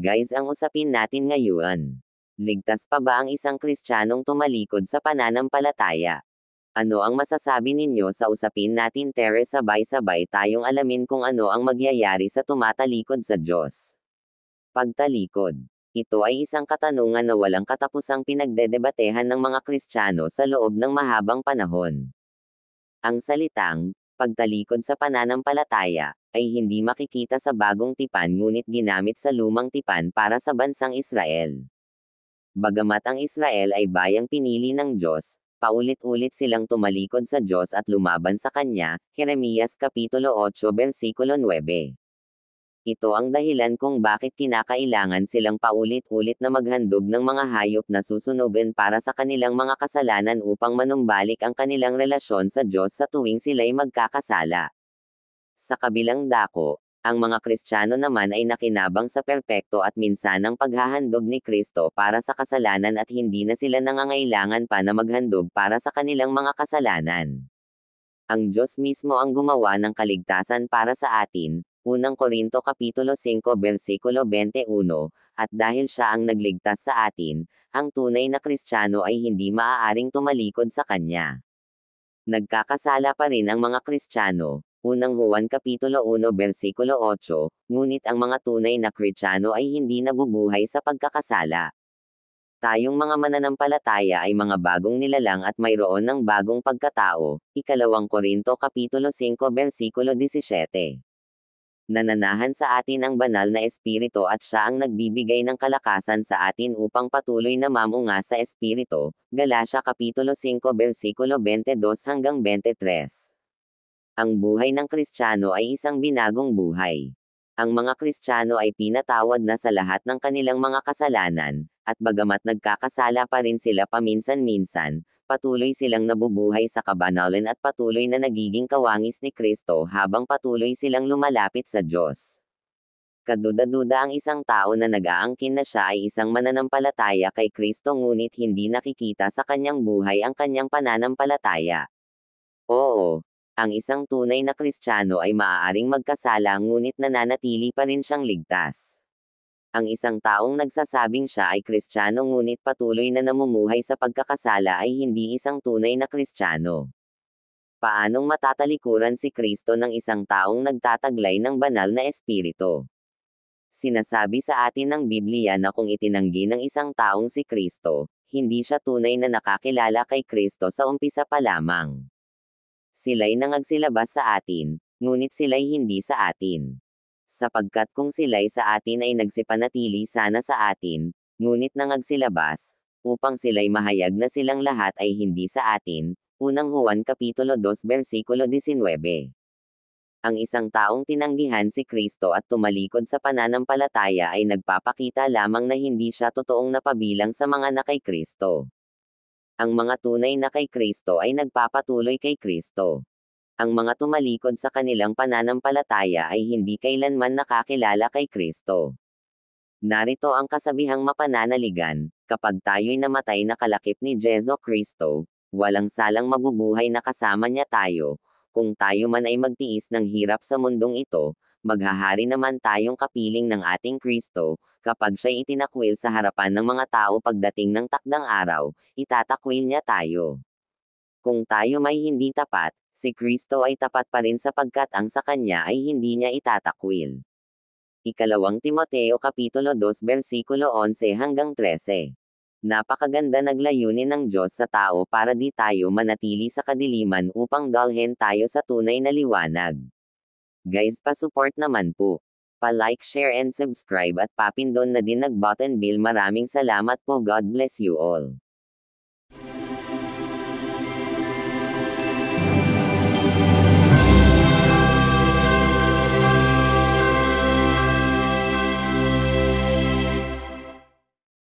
Guys, ang usapin natin ngayon. Ligtas pa ba ang isang Kristiyanong tumalikod sa pananampalataya? Ano ang masasabi ninyo sa usapin natin, Tere? Sabay-sabay tayong alamin kung ano ang magyayari sa tumatalikod sa Diyos. Pagtalikod. Ito ay isang katanungan na walang katapusang pinagdedebatehan ng mga Kristiyano sa loob ng mahabang panahon. Ang salitang, pagtalikod sa pananampalataya, ay hindi makikita sa bagong tipan ngunit ginamit sa lumang tipan para sa bansang Israel. Bagamat ang Israel ay bayang pinili ng Diyos, paulit-ulit silang tumalikod sa Diyos at lumaban sa Kanya, Jeremias Kapitulo 8 versikulo 9. Ito ang dahilan kung bakit kinakailangan silang paulit-ulit na maghandog ng mga hayop na susunugan para sa kanilang mga kasalanan upang manumbalik ang kanilang relasyon sa Diyos sa tuwing sila'y magkakasala. Sa kabilang dako, ang mga Kristiyano naman ay nakinabang sa perpekto at minsanang paghahandog ni Kristo para sa kasalanan at hindi na sila nangangailangan pa na maghandog para sa kanilang mga kasalanan. Ang Diyos mismo ang gumawa ng kaligtasan para sa atin, Unang Korinto Kapitulo 5 versikulo 21, at dahil siya ang nagligtas sa atin, ang tunay na Kristiyano ay hindi maaaring tumalikod sa Kanya. Nagkakasala pa rin ang mga Kristiyano, Unang Juan Kapitulo 1 versikulo 8, ngunit ang mga tunay na Kristiyano ay hindi nabubuhay sa pagkakasala. Tayong mga mananampalataya ay mga bagong nilalang at mayroon ng bagong pagkatao, Ikalawang Korinto Kapitulo 5 versikulo 17. Nananahan sa atin ang banal na Espiritu at siya ang nagbibigay ng kalakasan sa atin upang patuloy na mamunga sa Espiritu, Galatia Kapitulo 5 versikulo 22 hanggang 23. Ang buhay ng Kristiyano ay isang binagong buhay. Ang mga Kristiyano ay pinatawad na sa lahat ng kanilang mga kasalanan, at bagamat nagkakasala pa rin sila paminsan-minsan, patuloy silang nabubuhay sa kabanalan at patuloy na nagiging kawangis ni Kristo habang patuloy silang lumalapit sa Diyos. Kaduda-duda ang isang tao na nag-aangkin na siya ay isang mananampalataya kay Kristo ngunit hindi nakikita sa kanyang buhay ang kanyang pananampalataya. Oo. Ang isang tunay na Kristiyano ay maaaring magkasala ngunit nananatili pa rin siyang ligtas. Ang isang taong nagsasabing siya ay Kristiyano ngunit patuloy na namumuhay sa pagkakasala ay hindi isang tunay na Kristiyano. Paanong matatalikuran si Kristo ng isang taong nagtataglay ng banal na Espiritu? Sinasabi sa atin ng Biblia na kung itinanggi ng isang taong si Kristo, hindi siya tunay na nakakilala kay Kristo sa umpisa pa lamang. Sila'y nangagsilabas sa atin, ngunit sila'y hindi sa atin. Sapagkat kung sila'y sa atin ay nagsipanatili sana sa atin, ngunit nangagsilabas, upang sila'y mahayag na silang lahat ay hindi sa atin, Unang Juan Kapitulo 2 versikulo 19. Ang isang taong tinanggihan si Kristo at tumalikod sa pananampalataya ay nagpapakita lamang na hindi siya totoong napabilang sa mga na kay Kristo. Ang mga tunay na kay Kristo ay nagpapatuloy kay Kristo. Ang mga tumalikod sa kanilang pananampalataya ay hindi kailanman nakakilala kay Kristo. Narito ang kasabihang mapananaligan, kapag tayo'y namatay na kalakip ni Jesu Kristo, walang salang mabubuhay na kasama niya tayo, kung tayo man ay magtiis ng hirap sa mundong ito, maghahari naman tayong kapiling ng ating Kristo, kapag siya'y itinakwil sa harapan ng mga tao pagdating ng takdang araw, itatakwil niya tayo. Kung tayo may hindi tapat, si Kristo ay tapat pa rin sapagkat ang sa Kanya ay hindi niya itatakwil. Ikalawang Timoteo Kapitulo 2 versikulo 11 hanggang 13. Napakaganda naglayunin ng Diyos sa tao para di tayo manatili sa kadiliman upang dalhin tayo sa tunay na liwanag. Guys, pa-support naman po. Pa-like, share and subscribe at papindon na din nag-button bell. Maraming salamat po. God bless you all.